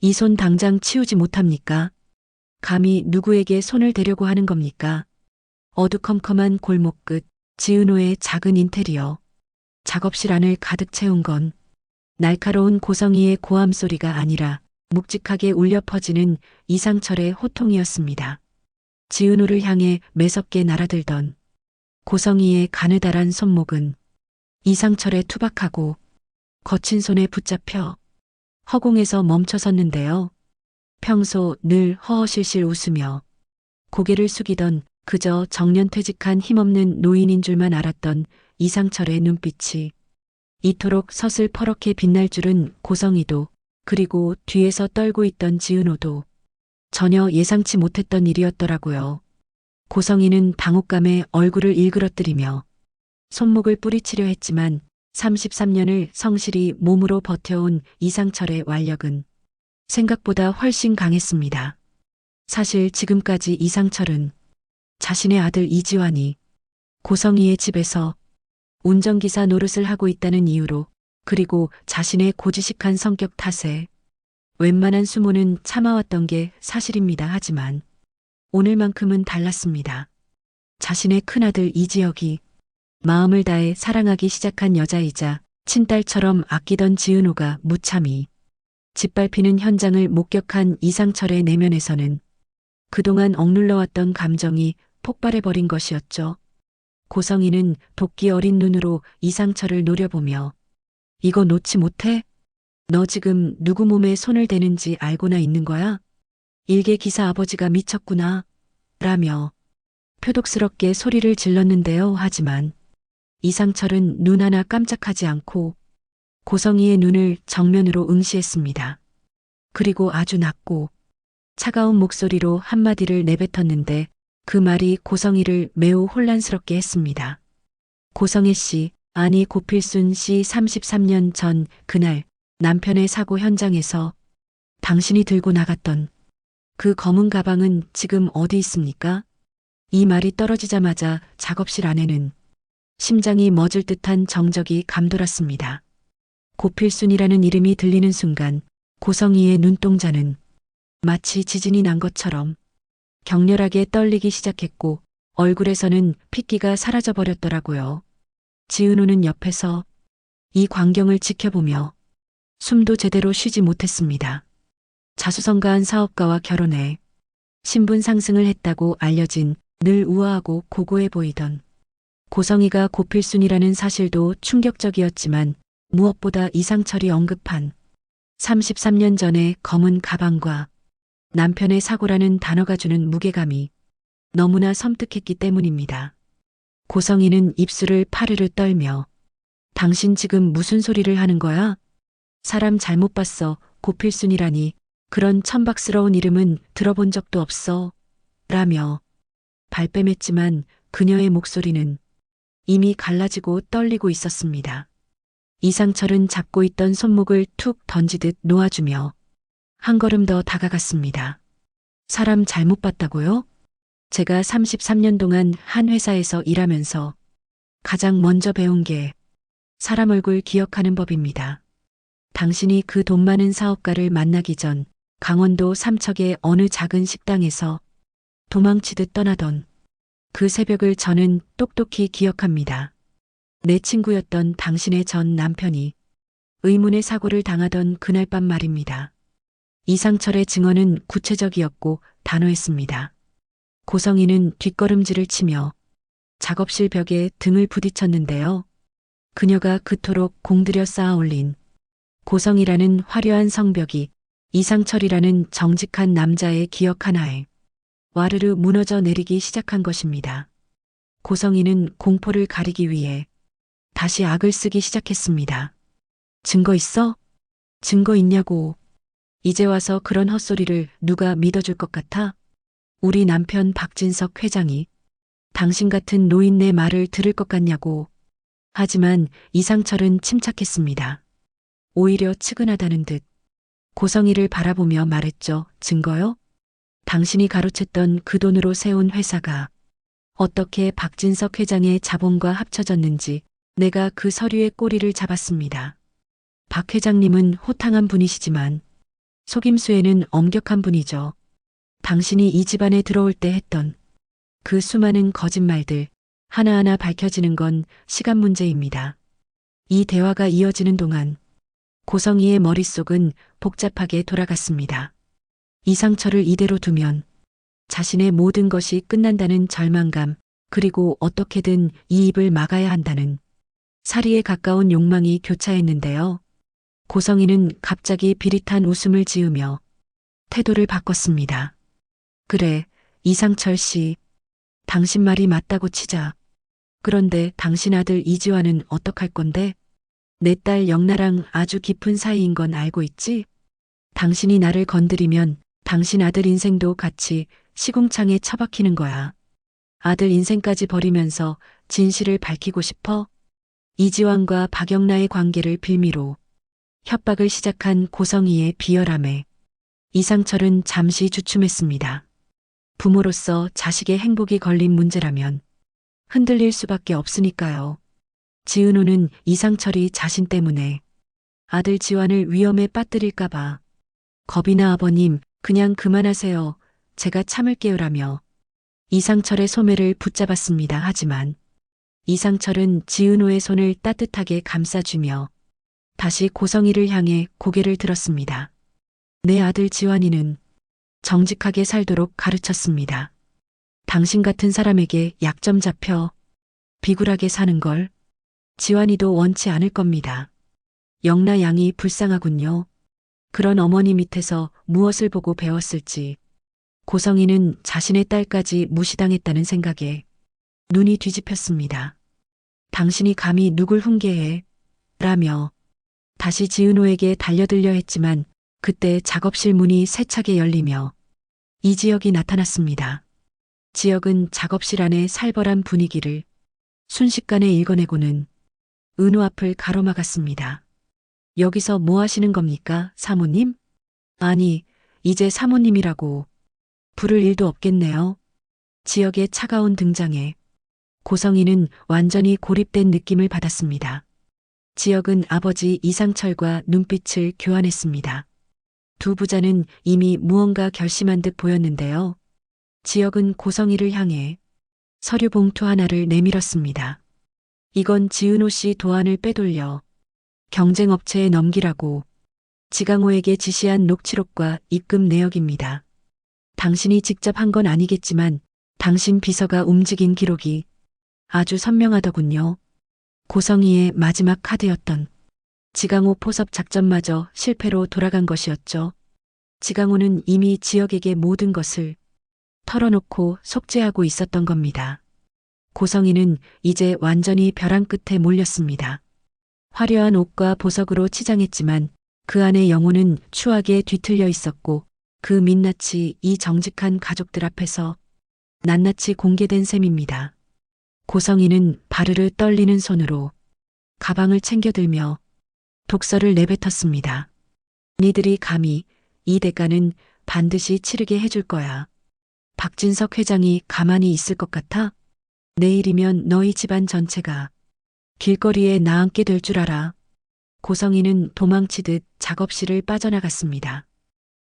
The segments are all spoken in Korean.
이 손 당장 치우지 못합니까? 감히 누구에게 손을 대려고 하는 겁니까? 어두컴컴한 골목 끝 지은호의 작은 인테리어. 작업실 안을 가득 채운 건 날카로운 고성이의 고함 소리가 아니라 묵직하게 울려 퍼지는 이상철의 호통이었습니다. 지은호를 향해 매섭게 날아들던 고성이의 가느다란 손목은 이상철의 투박하고 거친 손에 붙잡혀 허공에서 멈춰섰는데요. 평소 늘 허허실실 웃으며 고개를 숙이던 그저 정년퇴직한 힘없는 노인인 줄만 알았던 이상철의 눈빛이 이토록 서슬퍼렇게 빛날 줄은 고성이도, 그리고 뒤에서 떨고 있던 지은호도 전혀 예상치 못했던 일이었더라고요. 고성이는 당혹감에 얼굴을 일그러뜨리며 손목을 뿌리치려 했지만 33년을 성실히 몸으로 버텨온 이상철의 완력은 생각보다 훨씬 강했습니다. 사실 지금까지 이상철은 자신의 아들 이지환이 고성이의 집에서 운전기사 노릇을 하고 있다는 이유로, 그리고 자신의 고지식한 성격 탓에 웬만한 수모는 참아왔던 게 사실입니다. 하지만 오늘만큼은 달랐습니다. 자신의 큰아들 이지혁이 마음을 다해 사랑하기 시작한 여자이자 친딸처럼 아끼던 지은호가 무참히 짓밟히는 현장을 목격한 이상철의 내면에서는 그동안 억눌러왔던 감정이 폭발해버린 것이었죠. 고성이는 도끼 어린 눈으로 이상철을 노려보며 이거 놓지 못해? 너 지금 누구 몸에 손을 대는지 알고나 있는 거야? 일개 기사 아버지가 미쳤구나. 라며 표독스럽게 소리를 질렀는데요. 하지만 이상철은 눈 하나 깜짝하지 않고 고성이의 눈을 정면으로 응시했습니다. 그리고 아주 낮고 차가운 목소리로 한마디를 내뱉었는데 그 말이 고성이를 매우 혼란스럽게 했습니다. 고성애 씨, 아니 고필순 씨, 33년 전 그날 남편의 사고 현장에서 당신이 들고 나갔던 그 검은 가방은 지금 어디 있습니까? 이 말이 떨어지자마자 작업실 안에는 심장이 멎을 듯한 정적이 감돌았습니다. 고필순이라는 이름이 들리는 순간 고성이의 눈동자는 마치 지진이 난 것처럼 격렬하게 떨리기 시작했고 얼굴에서는 핏기가 사라져버렸더라고요. 지은호는 옆에서 이 광경을 지켜보며 숨도 제대로 쉬지 못했습니다. 자수성가한 사업가와 결혼해 신분 상승을 했다고 알려진 늘 우아하고 고고해 보이던 고성이가 고필순이라는 사실도 충격적이었지만 무엇보다 이상철이 언급한 33년 전의 검은 가방과 남편의 사고라는 단어가 주는 무게감이 너무나 섬뜩했기 때문입니다. 고성이는 입술을 파르르 떨며 당신 지금 무슨 소리를 하는 거야? 사람 잘못 봤어. 고필순이라니 그런 천박스러운 이름은 들어본 적도 없어. 라며 발뺌했지만 그녀의 목소리는 이미 갈라지고 떨리고 있었습니다. 이상철은 잡고 있던 손목을 툭 던지듯 놓아주며 한 걸음 더 다가갔습니다. 사람 잘못 봤다고요? 제가 33년 동안 한 회사에서 일하면서 가장 먼저 배운 게 사람 얼굴 기억하는 법입니다. 당신이 그 돈 많은 사업가를 만나기 전 강원도 삼척의 어느 작은 식당에서 도망치듯 떠나던 그 새벽을 저는 똑똑히 기억합니다. 내 친구였던 당신의 전 남편이 의문의 사고를 당하던 그날 밤 말입니다. 이상철의 증언은 구체적이었고 단호했습니다. 고성이는 뒷걸음질을 치며 작업실 벽에 등을 부딪혔는데요. 그녀가 그토록 공들여 쌓아 올린 고성이라는 화려한 성벽이 이상철이라는 정직한 남자의 기억 하나에 와르르 무너져 내리기 시작한 것입니다. 고성이는 공포를 가리기 위해 다시 악을 쓰기 시작했습니다. 증거 있어? 증거 있냐고. 이제 와서 그런 헛소리를 누가 믿어줄 것 같아? 우리 남편 박진석 회장이 당신 같은 노인네 말을 들을 것 같냐고. 하지만 이상철은 침착했습니다. 오히려 측은하다는 듯 고성이를 바라보며 말했죠. 증거요? 당신이 가로챘던 그 돈으로 세운 회사가 어떻게 박진석 회장의 자본과 합쳐졌는지 내가 그 서류의 꼬리를 잡았습니다. 박 회장님은 호탕한 분이시지만 속임수에는 엄격한 분이죠. 당신이 이 집안에 들어올 때 했던 그 수많은 거짓말들 하나하나 밝혀지는 건 시간 문제입니다. 이 대화가 이어지는 동안 고성희의 머릿속은 복잡하게 돌아갔습니다. 이상철을 이대로 두면 자신의 모든 것이 끝난다는 절망감, 그리고 어떻게든 이 입을 막아야 한다는 살이에 가까운 욕망이 교차했는데요. 고성희는 갑자기 비릿한 웃음을 지으며 태도를 바꿨습니다. 그래, 이상철 씨. 당신 말이 맞다고 치자. 그런데 당신 아들 이지환은 어떡할 건데? 내 딸 영나랑 아주 깊은 사이인 건 알고 있지? 당신이 나를 건드리면 당신 아들 인생도 같이 시궁창에 처박히는 거야. 아들 인생까지 버리면서 진실을 밝히고 싶어? 이지환과 박영나의 관계를 빌미로 협박을 시작한 고성희의 비열함에 이상철은 잠시 주춤했습니다. 부모로서 자식의 행복이 걸린 문제라면 흔들릴 수밖에 없으니까요. 지은호는 이상철이 자신 때문에 아들 지환을 위험에 빠뜨릴까봐 겁이 나 아버님 그냥 그만하세요. 제가 참을게요라며 이상철의 소매를 붙잡았습니다. 하지만 이상철은 지은호의 손을 따뜻하게 감싸주며 다시 고성희를 향해 고개를 들었습니다. 내 아들 지환이는 정직하게 살도록 가르쳤습니다. 당신 같은 사람에게 약점 잡혀 비굴하게 사는 걸 지환이도 원치 않을 겁니다. 영나 양이 불쌍하군요. 그런 어머니 밑에서 무엇을 보고 배웠을지 고성희는 자신의 딸까지 무시당했다는 생각에 눈이 뒤집혔습니다. 당신이 감히 누굴 훈계해? 라며 다시 지은호에게 달려들려 했지만 그때 작업실 문이 세차게 열리며 이지혁이 나타났습니다. 지혁은 작업실 안의 살벌한 분위기를 순식간에 읽어내고는 은호 앞을 가로막았습니다. 여기서 뭐 하시는 겁니까, 사모님? 아니, 이제 사모님이라고 부를 일도 없겠네요. 지혁의 차가운 등장에 고성희는 완전히 고립된 느낌을 받았습니다. 지혁은 아버지 이상철과 눈빛을 교환했습니다. 두 부자는 이미 무언가 결심한 듯 보였는데요. 지혁은 고성희를 향해 서류 봉투 하나를 내밀었습니다. 이건 지은호 씨 도안을 빼돌려 경쟁업체에 넘기라고 지강호에게 지시한 녹취록과 입금 내역입니다. 당신이 직접 한 건 아니겠지만 당신 비서가 움직인 기록이 아주 선명하더군요. 고성희의 마지막 카드였던 지강호 포섭 작전마저 실패로 돌아간 것이었죠. 지강호는 이미 지역에게 모든 것을 털어놓고 속죄하고 있었던 겁니다. 고성희는 이제 완전히 벼랑 끝에 몰렸습니다. 화려한 옷과 보석으로 치장했지만 그 안의 영혼은 추하게 뒤틀려 있었고 그 민낯이 이 정직한 가족들 앞에서 낱낱이 공개된 셈입니다. 고성희는 바르르 떨리는 손으로 가방을 챙겨들며 독서를 내뱉었습니다. 니들이 감히 이 대가는 반드시 치르게 해줄 거야. 박진석 회장이 가만히 있을 것 같아? 내일이면 너희 집안 전체가 길거리에 나앉게 될 줄 알아. 고성희는 도망치듯 작업실을 빠져나갔습니다.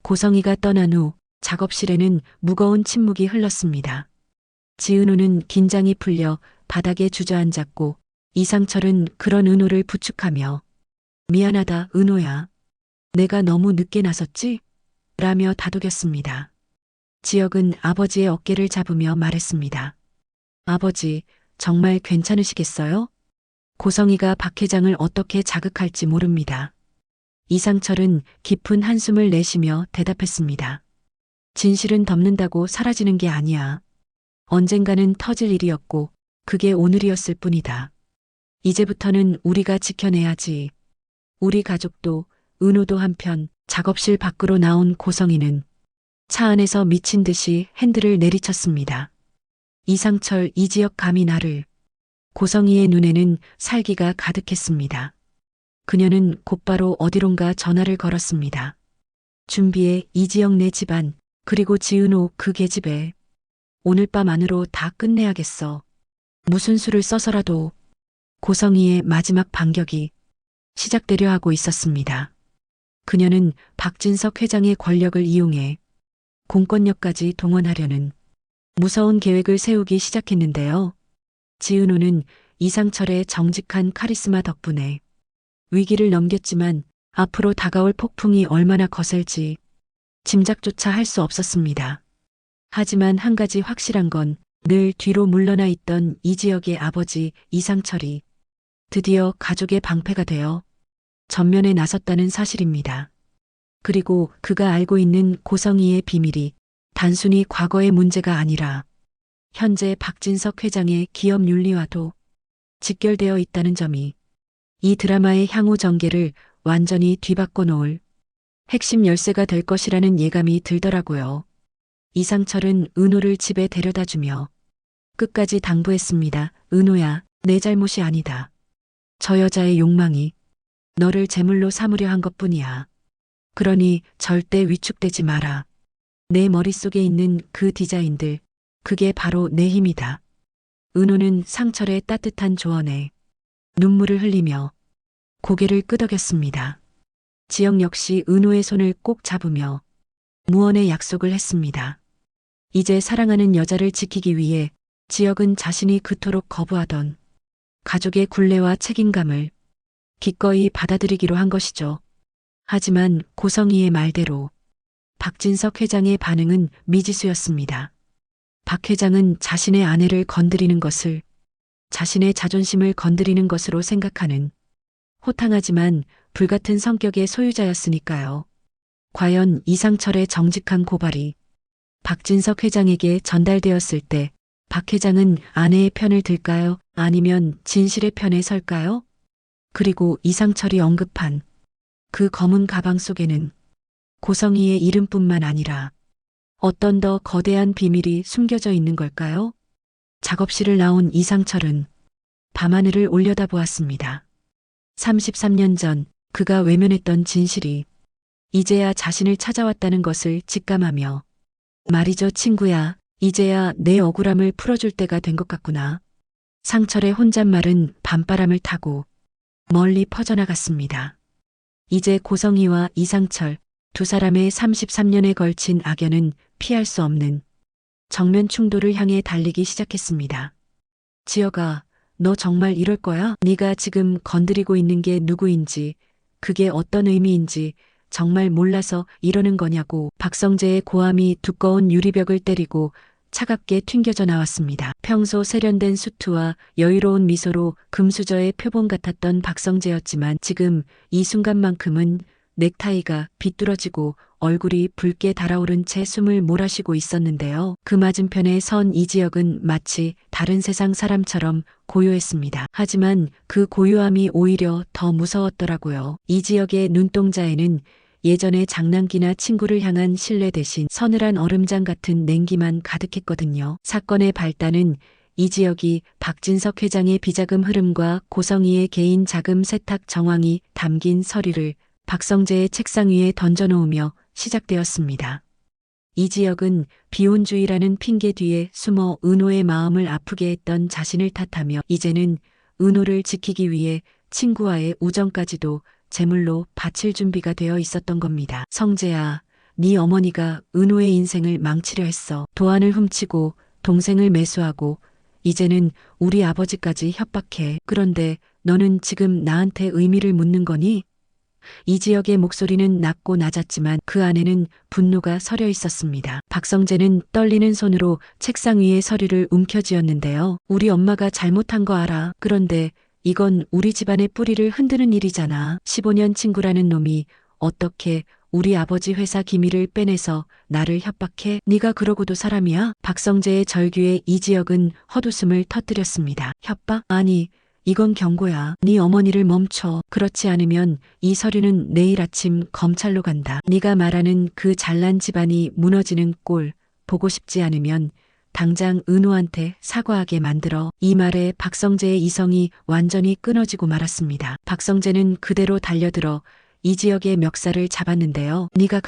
고성희가 떠난 후 작업실에는 무거운 침묵이 흘렀습니다. 지은호는 긴장이 풀려 바닥에 주저앉았고 이상철은 그런 은호를 부축하며 미안하다 은호야. 내가 너무 늦게 나섰지? 라며 다독였습니다. 지혁은 아버지의 어깨를 잡으며 말했습니다. 아버지, 정말 괜찮으시겠어요? 고성희가 박 회장을 어떻게 자극할지 모릅니다. 이상철은 깊은 한숨을 내쉬며 대답했습니다. 진실은 덮는다고 사라지는 게 아니야. 언젠가는 터질 일이었고 그게 오늘이었을 뿐이다. 이제부터는 우리가 지켜내야지. 우리 가족도 은호도 한편 작업실 밖으로 나온 고성희는 차 안에서 미친 듯이 핸들을 내리쳤습니다. 이상철, 이지혁 감히 나를. 고성희의 눈에는 살기가 가득했습니다. 그녀는 곧바로 어디론가 전화를 걸었습니다. 준비해 이지혁 내 집안, 그리고 지은호 그 계집애. 오늘 밤 안으로 다 끝내야겠어. 무슨 수를 써서라도. 고성희의 마지막 반격이 시작되려 하고 있었습니다. 그녀는 박진석 회장의 권력을 이용해 공권력까지 동원하려는 무서운 계획을 세우기 시작했는데요. 지은호는 이상철의 정직한 카리스마 덕분에 위기를 넘겼지만 앞으로 다가올 폭풍이 얼마나 거셀지 짐작조차 할 수 없었습니다. 하지만 한 가지 확실한 건 늘 뒤로 물러나 있던 이지혁의 아버지 이상철이 드디어 가족의 방패가 되어 전면에 나섰다는 사실입니다. 그리고 그가 알고 있는 고성희의 비밀이 단순히 과거의 문제가 아니라 현재 박진석 회장의 기업 윤리와도 직결되어 있다는 점이 이 드라마의 향후 전개를 완전히 뒤바꿔 놓을 핵심 열쇠가 될 것이라는 예감이 들더라고요. 이상철은 은호를 집에 데려다주며 끝까지 당부했습니다. 은호야, 내 잘못이 아니다. 저 여자의 욕망이 너를 제물로 삼으려 한 것뿐이야. 그러니 절대 위축되지 마라. 내 머릿속에 있는 그 디자인들, 그게 바로 내 힘이다. 은호는 상철의 따뜻한 조언에 눈물을 흘리며 고개를 끄덕였습니다. 지영 역시 은호의 손을 꼭 잡으며 무언의 약속을 했습니다. 이제 사랑하는 여자를 지키기 위해 지혁은 자신이 그토록 거부하던 가족의 굴레와 책임감을 기꺼이 받아들이기로 한 것이죠. 하지만 고성희의 말대로 박진석 회장의 반응은 미지수였습니다. 박 회장은 자신의 아내를 건드리는 것을 자신의 자존심을 건드리는 것으로 생각하는 호탕하지만 불같은 성격의 소유자였으니까요. 과연 이상철의 정직한 고발이 박진석 회장에게 전달되었을 때 박 회장은 아내의 편을 들까요? 아니면 진실의 편에 설까요? 그리고 이상철이 언급한 그 검은 가방 속에는 고성희의 이름뿐만 아니라 어떤 더 거대한 비밀이 숨겨져 있는 걸까요? 작업실을 나온 이상철은 밤하늘을 올려다보았습니다. 33년 전 그가 외면했던 진실이 이제야 자신을 찾아왔다는 것을 직감하며 말이죠, 친구야. 이제야 내 억울함을 풀어줄 때가 된 것 같구나. 상철의 혼잣말은 밤바람을 타고 멀리 퍼져나갔습니다. 이제 고성희와 이상철 두 사람의 33년에 걸친 악연은 피할 수 없는 정면 충돌을 향해 달리기 시작했습니다. 지혁아, 너 정말 이럴 거야? 네가 지금 건드리고 있는 게 누구인지, 그게 어떤 의미인지 정말 몰라서 이러는 거냐고. 박성재의 고함이 두꺼운 유리벽을 때리고 차갑게 튕겨져 나왔습니다. 평소 세련된 수트와 여유로운 미소로 금수저의 표본 같았던 박성재였지만 지금 이 순간만큼은 넥타이가 비뚤어지고 얼굴이 붉게 달아오른 채 숨을 몰아쉬고 있었는데요. 그 맞은편에 선 이지혁은 마치 다른 세상 사람처럼 고요했습니다. 하지만 그 고요함이 오히려 더 무서웠더라고요. 이지혁의 눈동자에는 예전의 장난기나 친구를 향한 신뢰 대신 서늘한 얼음장 같은 냉기만 가득했거든요. 사건의 발단은 이지혁이 박진석 회장의 비자금 흐름과 고성희의 개인 자금 세탁 정황이 담긴 서류를 박성재의 책상 위에 던져놓으며 시작되었습니다. 이지혁은 비혼주의라는 핑계 뒤에 숨어 은호의 마음을 아프게 했던 자신을 탓하며 이제는 은호를 지키기 위해 친구와의 우정까지도 제물로 바칠 준비가 되어 있었던 겁니다. 성재야, 네 어머니가 은호의 인생을 망치려 했어. 도안을 훔치고 동생을 매수하고 이제는 우리 아버지까지 협박해. 그런데 너는 지금 나한테 의미를 묻는 거니? 이지혁의 목소리는 낮고 낮았지만 그 안에는 분노가 서려 있었습니다. 박성재는 떨리는 손으로 책상 위에 서류를 움켜쥐었는데요. 우리 엄마가 잘못한 거 알아. 그런데 이건 우리 집안의 뿌리를 흔드는 일이잖아. 15년 친구라는 놈이 어떻게 우리 아버지 회사 기밀을 빼내서 나를 협박해? 네가 그러고도 사람이야? 박성재의 절규에 이지혁은 헛웃음을 터뜨렸습니다. 협박? 아니, 이건 경고야. 네 어머니를 멈춰. 그렇지 않으면 이 서류는 내일 아침 검찰로 간다. 네가 말하는 그 잘난 집안이 무너지는 꼴 보고 싶지 않으면 당장 은호한테 사과하게 만들어. 이 말에 박성재의 이성이 완전히 끊어지고 말았습니다. 박성재는 그대로 달려들어 이지혁의 멱살을 잡았는데요. 네가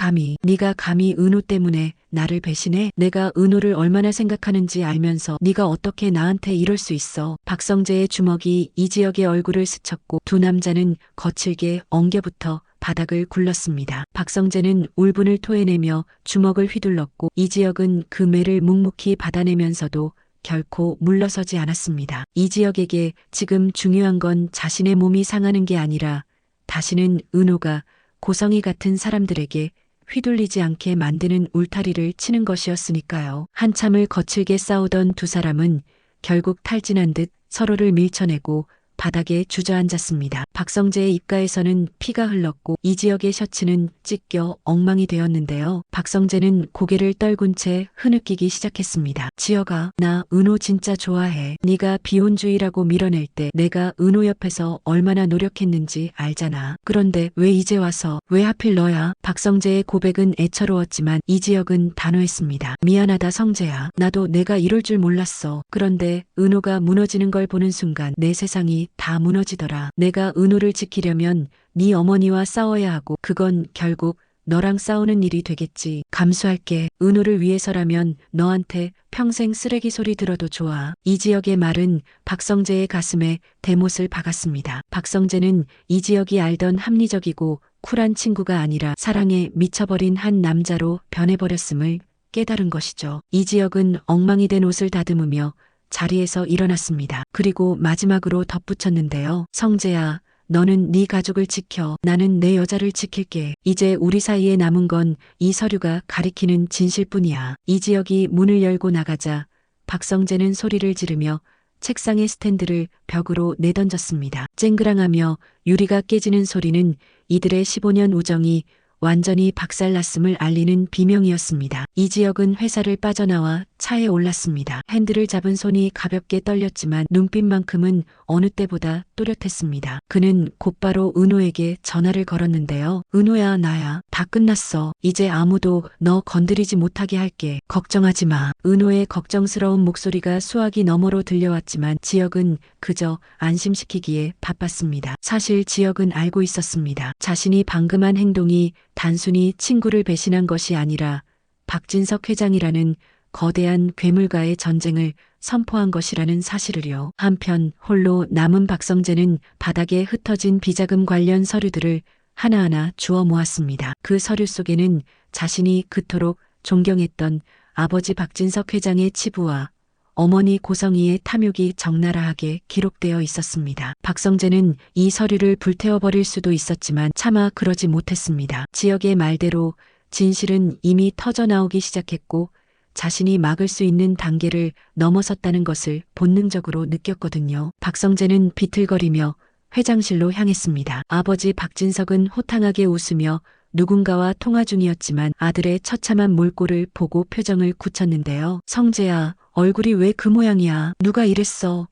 감히 은호 때문에 나를 배신해? 내가 은호를 얼마나 생각하는지 알면서 네가 어떻게 나한테 이럴 수 있어? 박성재의 주먹이 이지혁의 얼굴을 스쳤고 두 남자는 거칠게 엉겨붙어 바닥을 굴렀습니다. 박성재는 울분을 토해내며 주먹을 휘둘렀고 이지혁은 그 매를 묵묵히 받아내면서도 결코 물러서지 않았습니다. 이지혁에게 지금 중요한 건 자신의 몸이 상하는 게 아니라 다시는 은호가 고성이 같은 사람들에게 휘둘리지 않게 만드는 울타리를 치는 것이었으니까요. 한참을 거칠게 싸우던 두 사람은 결국 탈진한 듯 서로를 밀쳐내고 바닥에 주저앉았습니다. 박성재의 입가에서는 피가 흘렀고 이지혁의 셔츠는 찢겨 엉망이 되었는데요. 박성재는 고개를 떨군 채 흐느끼기 시작했습니다. 지혁아, 나 은호 진짜 좋아해. 네가 비혼주의라고 밀어낼 때 내가 은호 옆에서 얼마나 노력했는지 알잖아. 그런데 왜 이제 와서 왜 하필 너야? 박성재의 고백은 애처로웠지만 이지혁은 단호했습니다. 미안하다 성재야. 나도 내가 이럴 줄 몰랐어. 그런데 은호가 무너지는 걸 보는 순간 내 세상이 다 무너지더라. 내가 은호를 지키려면 네 어머니와 싸워야 하고 그건 결국 너랑 싸우는 일이 되겠지. 감수할게. 은호를 위해서라면 너한테 평생 쓰레기 소리 들어도 좋아. 이지혁의 말은 박성재의 가슴에 대못을 박았습니다. 박성재는 이지혁이 알던 합리적이고 쿨한 친구가 아니라 사랑에 미쳐버린 한 남자로 변해버렸음을 깨달은 것이죠. 이지혁은 엉망이 된 옷을 다듬으며 자리에서 일어났습니다. 그리고 마지막으로 덧붙였는데요. 성재야, 너는 네 가족을 지켜. 나는 내 여자를 지킬게. 이제 우리 사이에 남은 건 이 서류가 가리키는 진실뿐이야. 이지혁이 문을 열고 나가자 박성재는 소리를 지르며 책상의 스탠드를 벽으로 내던졌습니다. 쨍그랑하며 유리가 깨지는 소리는 이들의 15년 우정이 완전히 박살났음을 알리는 비명이었습니다. 이지혁은 회사를 빠져나와 차에 올랐습니다. 핸들을 잡은 손이 가볍게 떨렸지만 눈빛만큼은 어느 때보다 또렷했습니다. 그는 곧바로 은호에게 전화를 걸었는데요. 은호야, 나야. 다 끝났어. 이제 아무도 너 건드리지 못하게 할게. 걱정하지 마. 은호의 걱정스러운 목소리가 수화기 너머로 들려왔지만 지혁은 그저 안심시키기에 바빴습니다. 사실 지혁은 알고 있었습니다. 자신이 방금 한 행동이 단순히 친구를 배신한 것이 아니라 박진석 회장이라는 거대한 괴물과의 전쟁을 선포한 것이라는 사실을요. 한편 홀로 남은 박성재는 바닥에 흩어진 비자금 관련 서류들을 하나하나 주워 모았습니다. 그 서류 속에는 자신이 그토록 존경했던 아버지 박진석 회장의 치부와 어머니 고성희의 탐욕이 적나라하게 기록되어 있었습니다. 박성재는 이 서류를 불태워버릴 수도 있었지만 차마 그러지 못했습니다. 지역의 말대로 진실은 이미 터져나오기 시작했고 자신이 막을 수 있는 단계를 넘어섰다는 것을 본능적으로 느꼈거든요. 박성재는 비틀거리며 회장실로 향했습니다. 아버지 박진석은 호탕하게 웃으며 누군가와 통화 중이었지만 아들의 처참한 몰골을 보고 표정을 굳혔는데요. 성재야, 얼굴이 왜 그 모양이야? 누가 이랬어?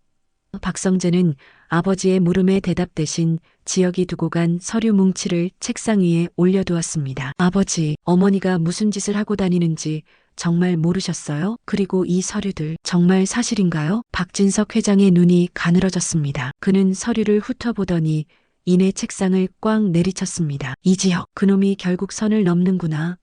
박성재는 아버지의 물음에 대답 대신 지역이 두고 간 서류 뭉치를 책상 위에 올려두었습니다. 아버지, 어머니가 무슨 짓을 하고 다니는지 정말 모르셨어요? 그리고 이 서류들 정말 사실인가요? 박진석 회장의 눈이 가늘어졌습니다. 그는 서류를 훑어보더니 이내 책상을 꽉 내리쳤습니다. 이지혁, 그놈이 결국 선을 넘는구나.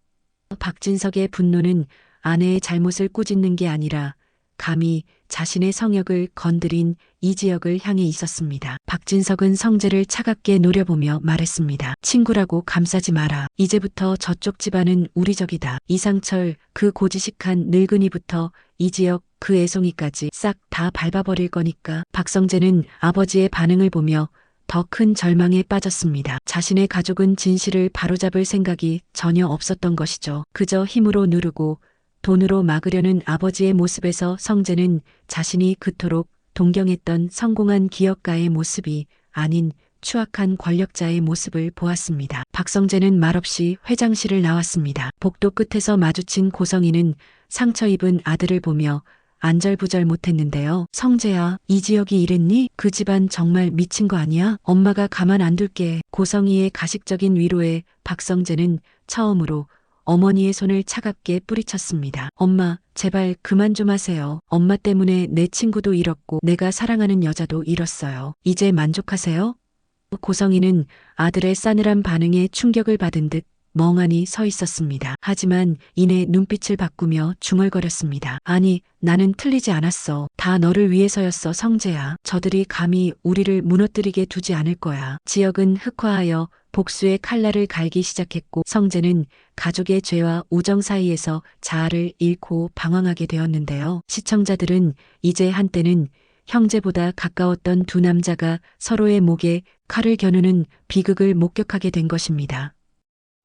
박진석의 분노는 아내의 잘못을 꾸짖는 게 아니라 감히 자신의 성역을 건드린 이지혁을 향해 있었습니다. 박진석은 성재를 차갑게 노려보며 말했습니다. 친구라고 감싸지 마라. 이제부터 저쪽 집안은 우리 적이다. 이상철 그 고지식한 늙은이부터 이지혁 그 애송이까지 싹 다 밟아버릴 거니까. 박성재는 아버지의 반응을 보며 더 큰 절망에 빠졌습니다. 자신의 가족은 진실을 바로잡을 생각이 전혀 없었던 것이죠. 그저 힘으로 누르고 돈으로 막으려는 아버지의 모습에서 성재는 자신이 그토록 동경했던 성공한 기업가의 모습이 아닌 추악한 권력자의 모습을 보았습니다. 박성재는 말없이 회장실을 나왔습니다. 복도 끝에서 마주친 고성희는 상처 입은 아들을 보며 안절부절 못했는데요. 성재야, 이지혁이 이랬니? 그 집안 정말 미친 거 아니야? 엄마가 가만 안 둘게. 고성희의 가식적인 위로에 박성재는 처음으로 어머니의 손을 차갑게 뿌리쳤습니다. 엄마, 제발 그만 좀 하세요. 엄마 때문에 내 친구도 잃었고 내가 사랑하는 여자도 잃었어요. 이제 만족하세요? 고성희는 아들의 싸늘한 반응에 충격을 받은 듯 멍하니 서 있었습니다. 하지만 이내 눈빛을 바꾸며 중얼거렸습니다. 아니, 나는 틀리지 않았어. 다 너를 위해서였어, 성재야. 저들이 감히 우리를 무너뜨리게 두지 않을 거야. 지역은 흑화하여 복수의 칼날을 갈기 시작했고 성재는 가족의 죄와 우정 사이에서 자아를 잃고 방황하게 되었는데요. 시청자들은 이제 한때는 형제보다 가까웠던 두 남자가 서로의 목에 칼을 겨누는 비극을 목격하게 된 것입니다.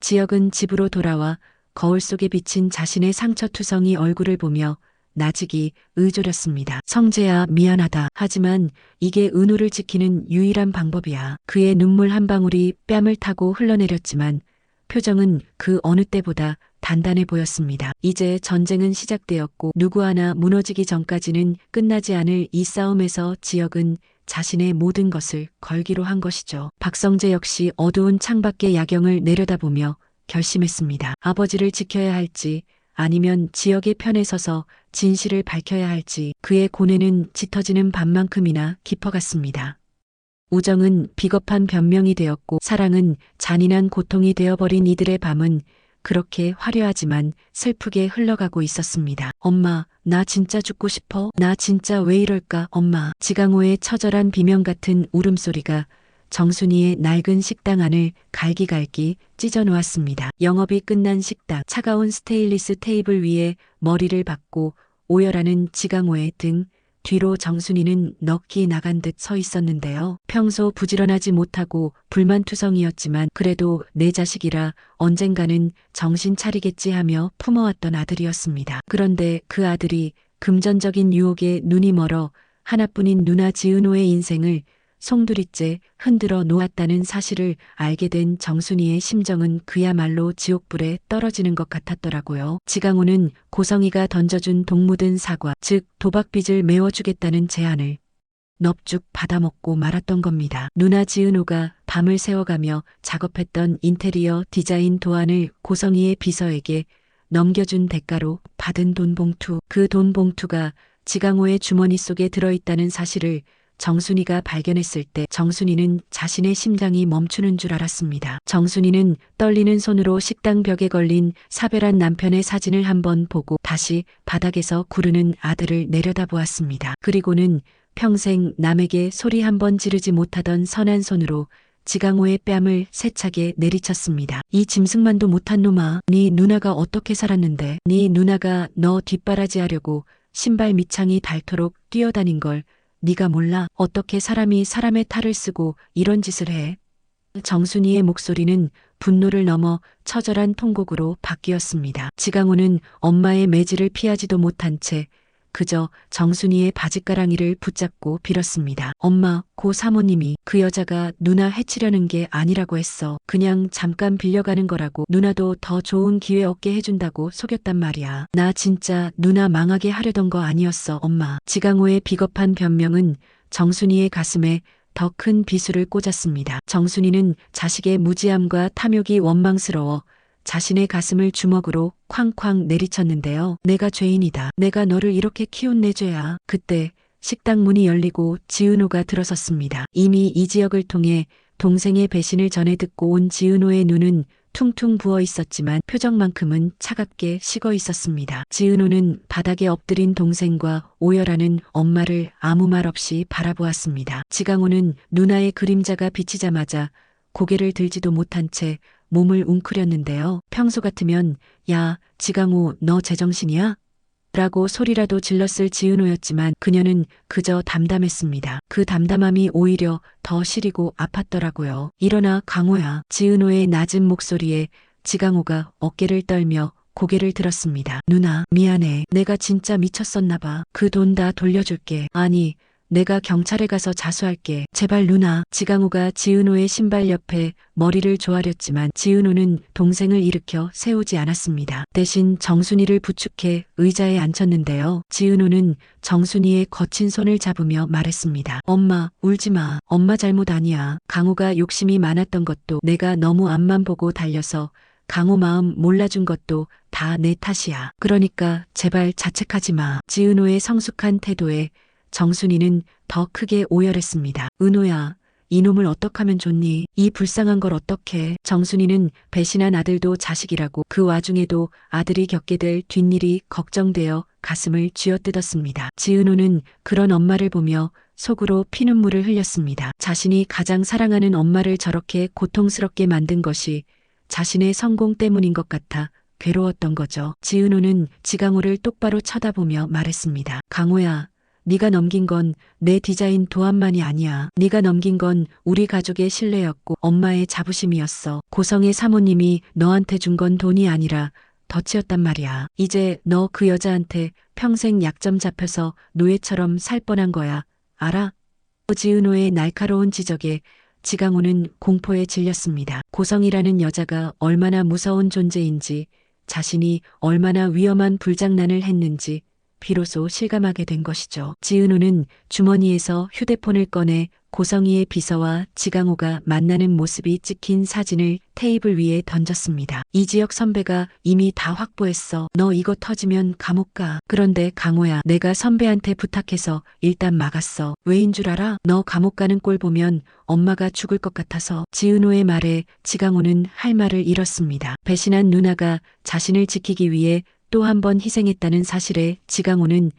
지역은 집으로 돌아와 거울 속에 비친 자신의 상처투성이 얼굴을 보며 나직이 의졸였습니다. 성재야, 미안하다. 하지만 이게 은우를 지키는 유일한 방법이야. 그의 눈물 한 방울이 뺨을 타고 흘러내렸지만 표정은 그 어느 때보다 단단해 보였습니다. 이제 전쟁은 시작되었고 누구 하나 무너지기 전까지는 끝나지 않을 이 싸움에서 지역은 자신의 모든 것을 걸기로 한 것이죠. 박성재 역시 어두운 창밖의 야경을 내려다보며 결심했습니다. 아버지를 지켜야 할지 아니면 지역의 편에 서서 진실을 밝혀야 할지 그의 고뇌는 짙어지는 밤만큼이나 깊어갔습니다. 우정은 비겁한 변명이 되었고 사랑은 잔인한 고통이 되어버린 이들의 밤은 그렇게 화려하지만 슬프게 흘러가고 있었습니다. 엄마, 나 진짜 죽고 싶어. 나 진짜 왜 이럴까, 엄마. 지강호의 처절한 비명 같은 울음소리가 정순이의 낡은 식당 안을 갈기갈기 찢어놓았습니다. 영업이 끝난 식당, 차가운 스테인리스 테이블 위에 머리를 박고 오열하는 지강호의 등 뒤로 정순이는 넋이 나간 듯 서 있었는데요. 평소 부지런하지 못하고 불만투성이었지만 그래도 내 자식이라 언젠가는 정신 차리겠지 하며 품어왔던 아들이었습니다. 그런데 그 아들이 금전적인 유혹에 눈이 멀어 하나뿐인 누나 지은호의 인생을 송두리째 흔들어 놓았다는 사실을 알게 된 정순이의 심정은 그야말로 지옥불에 떨어지는 것 같았더라고요. 지강호는 고성이가 던져준 돈 묻은 사과, 즉 도박빚을 메워주겠다는 제안을 넙죽 받아먹고 말았던 겁니다. 누나 지은호가 밤을 새워가며 작업했던 인테리어 디자인 도안을 고성이의 비서에게 넘겨준 대가로 받은 돈 봉투, 그 돈 봉투가 지강호의 주머니 속에 들어있다는 사실을 정순이가 발견했을 때 정순이는 자신의 심장이 멈추는 줄 알았습니다. 정순이는 떨리는 손으로 식당 벽에 걸린 사별한 남편의 사진을 한번 보고 다시 바닥에서 구르는 아들을 내려다보았습니다. 그리고는 평생 남에게 소리 한번 지르지 못하던 선한 손으로 지강호의 뺨을 세차게 내리쳤습니다. 이 짐승만도 못한 놈아. 네 누나가 어떻게 살았는데. 네 누나가 너 뒷바라지하려고 신발 밑창이 닳도록 뛰어다닌 걸 네가 몰라? 어떻게 사람이 사람의 탈을 쓰고 이런 짓을 해? 정순이의 목소리는 분노를 넘어 처절한 통곡으로 바뀌었습니다. 지강호는 엄마의 매질을 피하지도 못한 채 그저 정순이의 바짓가랑이를 붙잡고 빌었습니다. 엄마, 고 사모님이 그 여자가 누나 해치려는 게 아니라고 했어. 그냥 잠깐 빌려가는 거라고. 누나도 더 좋은 기회 얻게 해준다고 속였단 말이야. 나 진짜 누나 망하게 하려던 거 아니었어, 엄마. 지강호의 비겁한 변명은 정순이의 가슴에 더 큰 비수를 꽂았습니다. 정순이는 자식의 무지함과 탐욕이 원망스러워 자신의 가슴을 주먹으로 쾅쾅 내리쳤는데요. 내가 죄인이다. 내가 너를 이렇게 키운 내 죄야. 그때 식당 문이 열리고 지은호가 들어섰습니다. 이미 이 지역을 통해 동생의 배신을 전해 듣고 온 지은호의 눈은 퉁퉁 부어 있었지만 표정만큼은 차갑게 식어 있었습니다. 지은호는 바닥에 엎드린 동생과 오열하는 엄마를 아무 말 없이 바라보았습니다. 지강호는 누나의 그림자가 비치자마자 고개를 들지도 못한 채 몸을 웅크렸는데요. 평소 같으면 야, 지강호 너 제정신이야? 라고 소리라도 질렀을 지은호였지만 그녀는 그저 담담했습니다. 그 담담함이 오히려 더 시리고 아팠더라고요. 일어나 강호야. 지은호의 낮은 목소리에 지강호가 어깨를 떨며 고개를 들었습니다. 누나, 미안해. 내가 진짜 미쳤었나 봐. 그 돈 다 돌려줄게. 아니, 내가 경찰에 가서 자수할게. 제발 누나. 지강호가 지은호의 신발 옆에 머리를 조아렸지만 지은호는 동생을 일으켜 세우지 않았습니다. 대신 정순이를 부축해 의자에 앉혔는데요. 지은호는 정순이의 거친 손을 잡으며 말했습니다. 엄마, 울지 마. 엄마 잘못 아니야. 강호가 욕심이 많았던 것도 내가 너무 앞만 보고 달려서 강호 마음 몰라준 것도 다 내 탓이야. 그러니까 제발 자책하지 마. 지은호의 성숙한 태도에 정순이는 더 크게 오열했습니다. 은호야, 이놈을 어떡하면 좋니? 이 불쌍한 걸 어떡해? 정순이는 배신한 아들도 자식이라고 그 와중에도 아들이 겪게 될 뒷일이 걱정되어 가슴을 쥐어뜯었습니다. 지은호는 그런 엄마를 보며 속으로 피눈물을 흘렸습니다. 자신이 가장 사랑하는 엄마를 저렇게 고통스럽게 만든 것이 자신의 성공 때문인 것 같아 괴로웠던 거죠. 지은호는 지강호를 똑바로 쳐다보며 말했습니다. 강호야, 네가 넘긴 건 내 디자인 도안만이 아니야. 네가 넘긴 건 우리 가족의 신뢰였고 엄마의 자부심이었어. 고성의 사모님이 너한테 준 건 돈이 아니라 덫이었단 말이야. 이제 너 그 여자한테 평생 약점 잡혀서 노예처럼 살 뻔한 거야. 알아? 지은호의 날카로운 지적에 지강호는 공포에 질렸습니다. 고성이라는 여자가 얼마나 무서운 존재인지, 자신이 얼마나 위험한 불장난을 했는지 비로소 실감하게 된 것이죠. 지은호는 주머니에서 휴대폰을 꺼내 고성이의 비서와 지강호가 만나는 모습이 찍힌 사진을 테이블 위에 던졌습니다. 이지혁 선배가 이미 다 확보했어. 너 이거 터지면 감옥 가. 그런데 강호야, 내가 선배한테 부탁해서 일단 막았어. 왜인 줄 알아? 너 감옥 가는 꼴 보면 엄마가 죽을 것 같아서. 지은호의 말에 지강호는 할 말을 잃었습니다. 배신한 누나가 자신을 지키기 위해 또 한 번 희생했다는 사실에 지강호는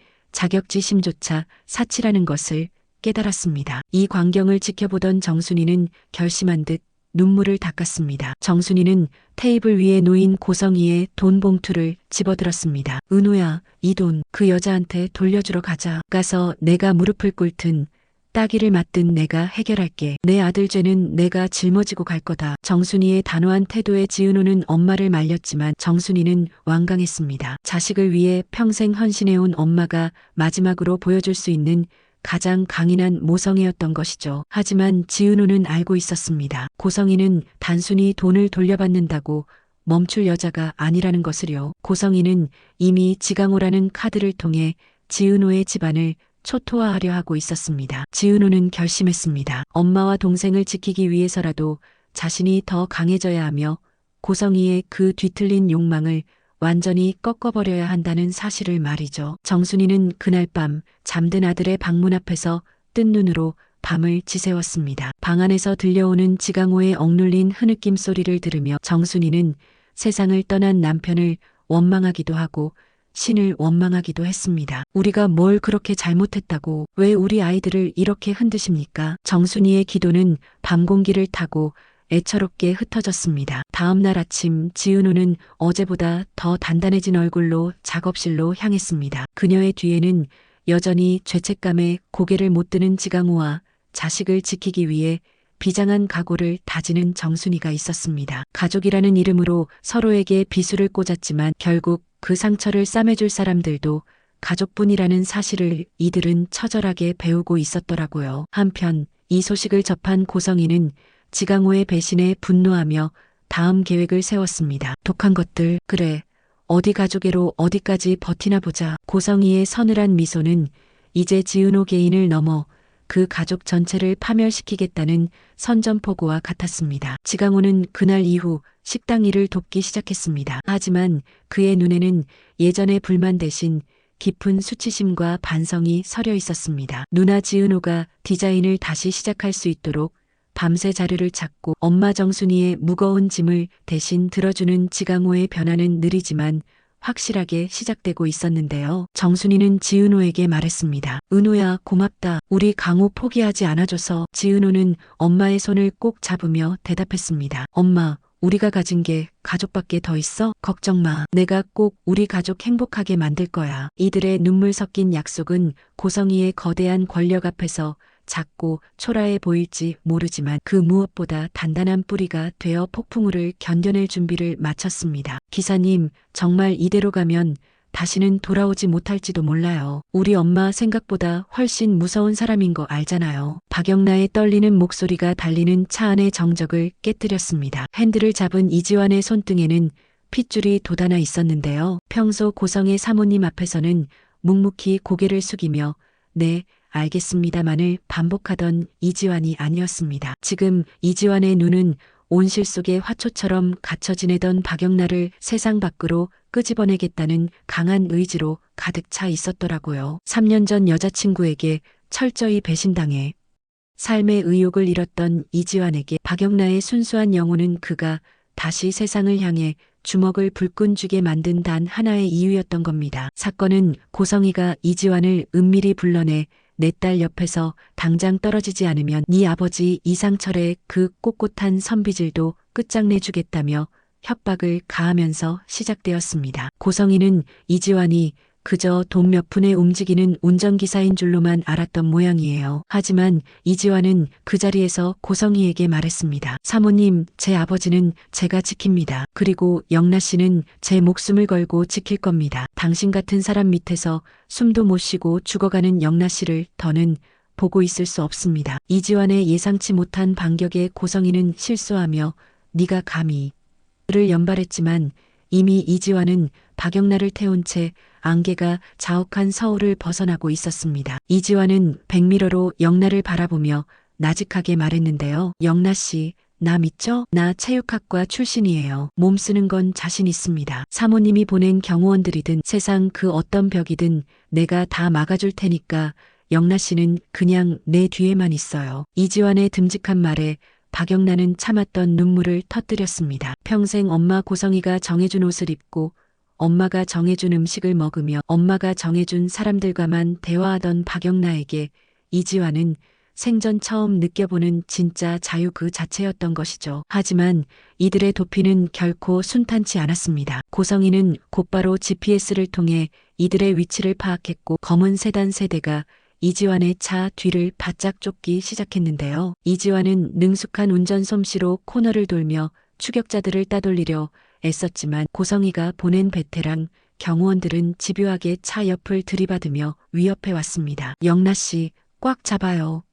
자격지심조차 사치라는 것을 깨달았습니다. 이 광경을 지켜보던 정순이는 결심한 듯 눈물을 닦았습니다. 정순이는 테이블 위에 놓인 고성이의 돈 봉투를 집어들었습니다. 은호야, 이 돈 그 여자한테 돌려주러 가자. 가서 내가 무릎을 꿇든 따귀를 맞든 내가 해결할게. 내 아들 죄는 내가 짊어지고 갈 거다. 정순이의 단호한 태도에 지은호는 엄마를 말렸지만 정순이는 완강했습니다. 자식을 위해 평생 헌신해온 엄마가 마지막으로 보여줄 수 있는 가장 강인한 모성애였던 것이죠. 하지만 지은호는 알고 있었습니다. 고성이는 단순히 돈을 돌려받는다고 멈출 여자가 아니라는 것을요. 고성이는 이미 지강호라는 카드를 통해 지은호의 집안을 초토화하려 하고 있었습니다. 지은호는 결심했습니다. 엄마와 동생을 지키기 위해서라도 자신이 더 강해져야 하며 고성이의 그 뒤틀린 욕망을 완전히 꺾어버려야 한다는 사실을 말이죠. 정순이는 그날 밤 잠든 아들의 방문 앞에서 뜬 눈으로 밤을 지새웠습니다. 방 안에서 들려오는 지강호의 억눌린 흐느낌 소리를 들으며 정순이는 세상을 떠난 남편을 원망하기도 하고 신을 원망하기도 했습니다. 우리가 뭘 그렇게 잘못했다고 왜 우리 아이들을 이렇게 흔드십니까? 정순이의 기도는 밤 공기를 타고 애처롭게 흩어졌습니다. 다음 날 아침 지은호는 어제보다 더 단단해진 얼굴로 작업실로 향했습니다. 그녀의 뒤에는 여전히 죄책감에 고개를 못 드는 지강호와 자식을 지키기 위해 비장한 각오를 다지는 정순이가 있었습니다. 가족이라는 이름으로 서로에게 비수를 꽂았지만 결국 그 상처를 싸매줄 사람들도 가족뿐이라는 사실을 이들은 처절하게 배우고 있었더라고요. 한편 이 소식을 접한 고성이는 지강호의 배신에 분노하며 다음 계획을 세웠습니다. 독한 것들, 그래. 어디 가족애로 어디까지 버티나 보자. 고성이의 서늘한 미소는 이제 지은호 개인을 넘어 그 가족 전체를 파멸시키겠다는 선전포고와 같았습니다. 지강호는 그날 이후 식당 일을 돕기 시작했습니다. 하지만 그의 눈에는 예전의 불만 대신 깊은 수치심과 반성이 서려 있었습니다. 누나 지은호가 디자인을 다시 시작할 수 있도록 밤새 자료를 찾고 엄마 정순이의 무거운 짐을 대신 들어주는 지강호의 변화는 느리지만 확실하게 시작되고 있었는데요. 정순이는 지은호에게 말했습니다. 은호야, 고맙다. 우리 강호 포기하지 않아줘서. 지은호는 엄마의 손을 꼭 잡으며 대답했습니다. 엄마, 우리가 가진 게 가족밖에 더 있어? 걱정 마. 내가 꼭 우리 가족 행복하게 만들 거야. 이들의 눈물 섞인 약속은 고성이의 거대한 권력 앞에서 작고 초라해 보일지 모르지만 그 무엇보다 단단한 뿌리가 되어 폭풍우를 견뎌낼 준비를 마쳤습니다. 기사님, 정말 이대로 가면 다시는 돌아오지 못할지도 몰라요. 우리 엄마 생각보다 훨씬 무서운 사람인 거 알잖아요. 박영나의 떨리는 목소리가 달리는 차 안의 정적을 깨뜨렸습니다. 핸들을 잡은 이지환의 손등에는 핏줄이 돋아나 있었는데요. 평소 고성의 사모님 앞에서는 묵묵히 고개를 숙이며 네, 알겠습니다만을 반복하던 이지환이 아니었습니다. 지금 이지환의 눈은 온실 속의 화초처럼 갇혀 지내던 박영나를 세상 밖으로 끄집어내겠다는 강한 의지로 가득 차 있었더라고요. 3년 전 여자친구에게 철저히 배신당해 삶의 의욕을 잃었던 이지환에게 박영나의 순수한 영혼은 그가 다시 세상을 향해 주먹을 불끈 쥐게 만든 단 하나의 이유였던 겁니다. 사건은 고성이가 이지환을 은밀히 불러내 내 딸 옆에서 당장 떨어지지 않으면 네 아버지 이상철의 그 꼿꼿한 선비질도 끝장내주겠다며 협박을 가하면서 시작되었습니다. 고성이는 이지환이 그저 돈 몇 푼에 움직이는 운전기사인 줄로만 알았던 모양이에요. 하지만 이지환은 그 자리에서 고성이에게 말했습니다. 사모님, 제 아버지는 제가 지킵니다. 그리고 영나 씨는 제 목숨을 걸고 지킬 겁니다. 당신 같은 사람 밑에서 숨도 못 쉬고 죽어가는 영나 씨를 더는 보고 있을 수 없습니다. 이지환의 예상치 못한 반격에 고성이는 실수하며 네가 감히 를 연발했지만 이미 이지환은 박영나를 태운 채 안개가 자욱한 서울을 벗어나고 있었습니다. 이지환은 백미러로 영나를 바라보며 나직하게 말했는데요. 영나 씨, 나 믿죠? 나 체육학과 출신이에요. 몸 쓰는 건 자신 있습니다. 사모님이 보낸 경호원들이든 세상 그 어떤 벽이든 내가 다 막아줄 테니까 영나 씨는 그냥 내 뒤에만 있어요. 이지환의 듬직한 말에 박영나는 참았던 눈물을 터뜨렸습니다. 평생 엄마 고성이가 정해준 옷을 입고 엄마가 정해준 음식을 먹으며 엄마가 정해준 사람들과만 대화하던 박영나에게 이지환은 생전 처음 느껴보는 진짜 자유 그 자체였던 것이죠. 하지만 이들의 도피는 결코 순탄치 않았습니다. 고성이는 곧바로 GPS를 통해 이들의 위치를 파악했고 검은 세단 세대가 이지환의 차 뒤를 바짝 쫓기 시작했는데요. 이지환은 능숙한 운전 솜씨로 코너를 돌며 추격자들을 따돌리려 애썼지만 고성이가 보낸 베테랑 경호원들은 집요하게 차 옆을 들이받으며 위협해 왔습니다. 영나 씨, 꽉 잡아요.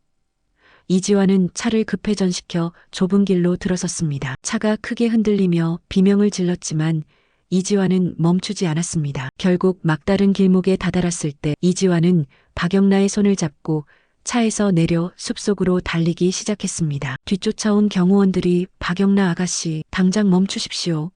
이지환은 차를 급회전시켜 좁은 길로 들어섰습니다. 차가 크게 흔들리며 비명을 질렀지만 이지환은 멈추지 않았습니다. 결국 막다른 길목에 다다랐을 때 이지환은 박영나의 손을 잡고 차에서 내려 숲속으로 달리기 시작했습니다. 뒤쫓아온 경호원들이 박영나 아가씨, 당장 멈추십시오.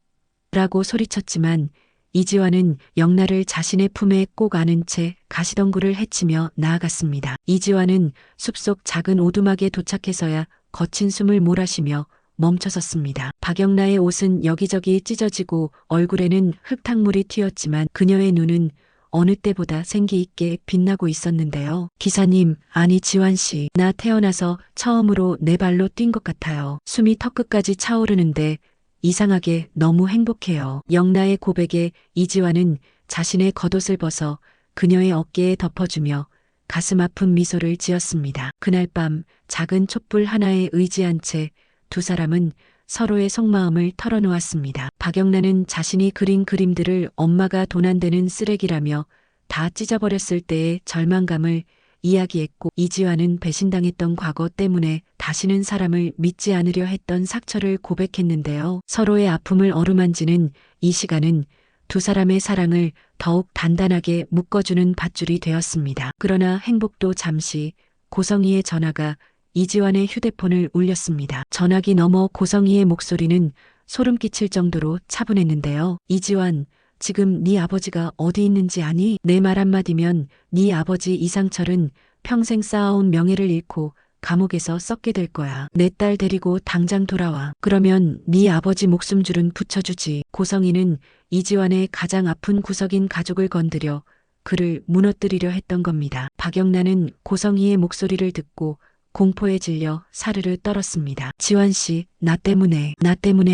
라고 소리쳤지만 이지환은 영나를 자신의 품에 꼭 안은 채 가시덩굴을 헤치며 나아갔습니다. 이지환은 숲속 작은 오두막에 도착해서야 거친 숨을 몰아쉬며 멈춰섰습니다. 박영나의 옷은 여기저기 찢어지고 얼굴에는 흙탕물이 튀었지만 그녀의 눈은 어느 때보다 생기 있게 빛나고 있었는데요. 기사님, 아니 지환 씨, 나 태어나서 처음으로 내 발로 뛴 것 같아요. 숨이 턱끝까지 차오르는데 이상하게 너무 행복해요. 영나의 고백에 이지환은 자신의 겉옷을 벗어 그녀의 어깨에 덮어주며 가슴 아픈 미소를 지었습니다. 그날 밤 작은 촛불 하나에 의지한 채 두 사람은 서로의 속마음을 털어놓았습니다. 박영나는 자신이 그린 그림들을 엄마가 돈 안 되는 쓰레기라며 다 찢어버렸을 때의 절망감을 이야기했고 이지환은 배신당했던 과거 때문에 다시는 사람을 믿지 않으려 했던 상처를 고백했는데요. 서로의 아픔을 어루만지는 이 시간은 두 사람의 사랑을 더욱 단단하게 묶어주는 밧줄이 되었습니다. 그러나 행복도 잠시 고성이의 전화가 이지환의 휴대폰을 울렸습니다. 전화기 너머 고성이의 목소리는 소름 끼칠 정도로 차분했는데요. 이지환, 지금 네 아버지가 어디 있는지 아니? 내 말 한마디면 네 아버지 이상철은 평생 쌓아온 명예를 잃고 감옥에서 썩게 될 거야. 내 딸 데리고 당장 돌아와. 그러면 네 아버지 목숨줄은 붙여주지. 고성이는 이지환의 가장 아픈 구석인 가족을 건드려 그를 무너뜨리려 했던 겁니다. 박영나는 고성이의 목소리를 듣고 공포에 질려 사르르 떨었습니다. 지환 씨, 나 때문에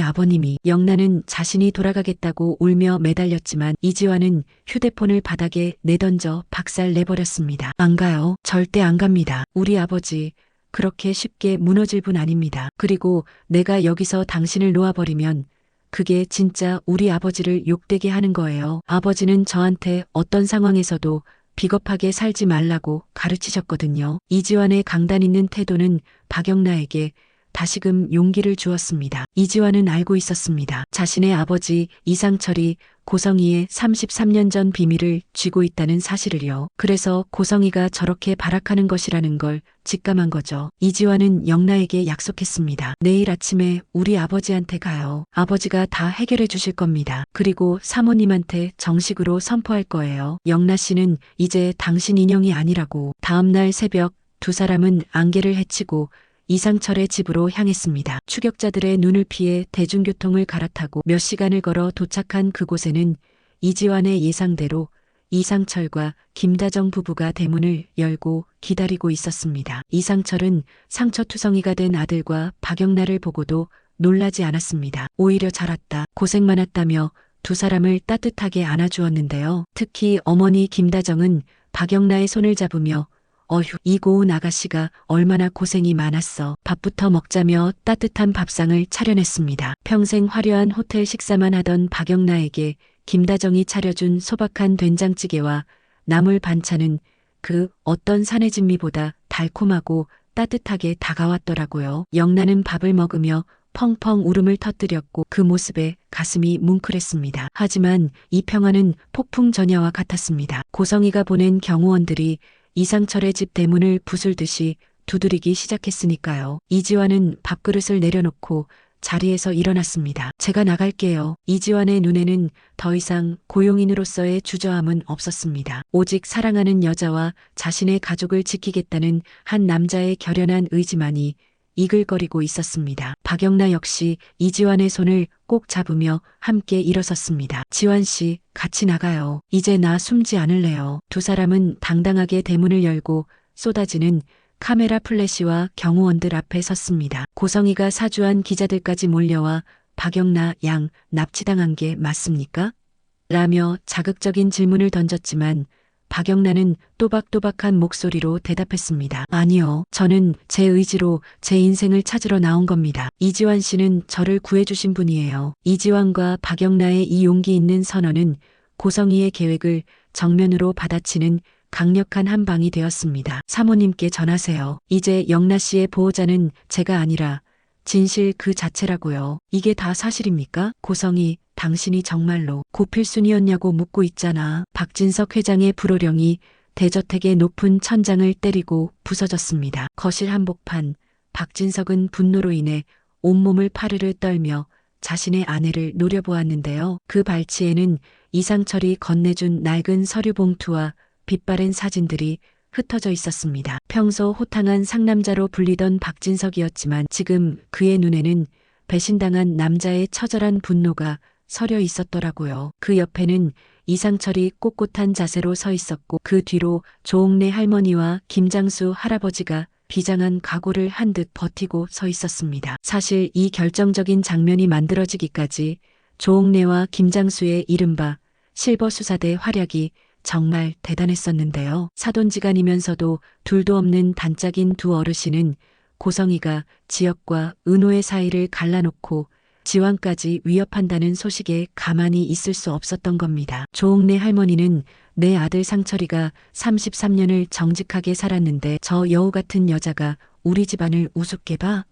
아버님이. 영나는 자신이 돌아가겠다고 울며 매달렸지만 이지환은 휴대폰을 바닥에 내던져 박살 내버렸습니다. 안 가요. 절대 안 갑니다. 우리 아버지 그렇게 쉽게 무너질 분 아닙니다. 그리고 내가 여기서 당신을 놓아버리면 그게 진짜 우리 아버지를 욕되게 하는 거예요. 아버지는 저한테 어떤 상황에서도 비겁하게 살지 말라고 가르치셨거든요. 이지환의 강단 있는 태도는 박영나에게 다시금 용기를 주었습니다. 이지환은 알고 있었습니다. 자신의 아버지 이상철이 고성이의 33년 전 비밀을 쥐고 있다는 사실을요. 그래서 고성이가 저렇게 발악하는 것이라는 걸 직감한 거죠. 이지환은 영나에게 약속했습니다. 내일 아침에 우리 아버지한테 가요. 아버지가 다 해결해 주실 겁니다. 그리고 사모님한테 정식으로 선포할 거예요. 영나 씨는 이제 당신 인형이 아니라고. 다음 날 새벽 두 사람은 안개를 헤치고 이상철의 집으로 향했습니다. 추격자들의 눈을 피해 대중교통을 갈아타고 몇 시간을 걸어 도착한 그곳에는 이지환의 예상대로 이상철과 김다정 부부가 대문을 열고 기다리고 있었습니다. 이상철은 상처투성이가 된 아들과 박영란을 보고도 놀라지 않았습니다. 오히려 잘 왔다. 고생 많았다며 두 사람을 따뜻하게 안아주었는데요. 특히 어머니 김다정은 박영란의 손을 잡으며 어휴, 이 고운 아가씨가 얼마나 고생이 많았어. 밥부터 먹자며 따뜻한 밥상을 차려냈습니다. 평생 화려한 호텔 식사만 하던 박영란에게 김다정이 차려준 소박한 된장찌개와 나물 반찬은 그 어떤 산해진미보다 달콤하고 따뜻하게 다가왔더라고요. 영란은 밥을 먹으며 펑펑 울음을 터뜨렸고 그 모습에 가슴이 뭉클했습니다. 하지만 이 평화는 폭풍 전야와 같았습니다. 고성이가 보낸 경호원들이 이상철의 집 대문을 부술듯이 두드리기 시작했으니까요. 이지환은 밥그릇을 내려놓고 자리에서 일어났습니다. 제가 나갈게요. 이지환의 눈에는 더 이상 고용인으로서의 주저함은 없었습니다. 오직 사랑하는 여자와 자신의 가족을 지키겠다는 한 남자의 결연한 의지만이 이글거리고 있었습니다. 박영란 역시 이지환의 손을 꼭 잡으며 함께 일어섰습니다. 지환 씨, 같이 나가요. 이제 나 숨지 않을래요. 두 사람은 당당하게 대문을 열고 쏟아지는 카메라 플래시와 경호원들 앞에 섰습니다. 고성이가 사주한 기자들까지 몰려와 박영란 양 납치당한 게 맞습니까? 라며 자극적인 질문을 던졌지만 박영란은 또박또박한 목소리로 대답했습니다. 아니요. 저는 제 의지로 제 인생을 찾으러 나온 겁니다. 이지환 씨는 저를 구해주신 분이에요. 이지환과 박영란의 이 용기 있는 선언은 고성이의 계획을 정면으로 받아치는 강력한 한 방이 되었습니다. 사모님께 전하세요. 이제 영란 씨의 보호자는 제가 아니라 진실 그 자체라고요. 이게 다 사실입니까? 고성이, 당신이 정말로 고필순이었냐고 묻고 있잖아. 박진석 회장의 불호령이 대저택의 높은 천장을 때리고 부서졌습니다. 거실 한복판, 박진석은 분노로 인해 온몸을 파르르 떨며 자신의 아내를 노려보았는데요. 그 발치에는 이상철이 건네준 낡은 서류 봉투와 빛바랜 사진들이 흩어져 있었습니다. 평소 호탕한 상남자로 불리던 박진석이었지만 지금 그의 눈에는 배신당한 남자의 처절한 분노가 서려 있었더라고요. 그 옆에는 이상철이 꼿꼿한 자세로 서 있었고 그 뒤로 조옥래 할머니와 김장수 할아버지가 비장한 각오를 한 듯 버티고 서 있었습니다. 사실 이 결정적인 장면이 만들어지기까지 조옥래와 김장수의 이른바 실버 수사대 활약이 정말 대단했었는데요. 사돈지간이면서도 둘도 없는 단짝인 두 어르신은 고성이가 지역과 은호의 사이를 갈라놓고 지환까지 위협한다는 소식에 가만히 있을 수 없었던 겁니다. 조옥래 할머니는 내 아들 상철이가 33년을 정직하게 살았는데 저 여우 같은 여자가 우리 집안을 우습게 봐?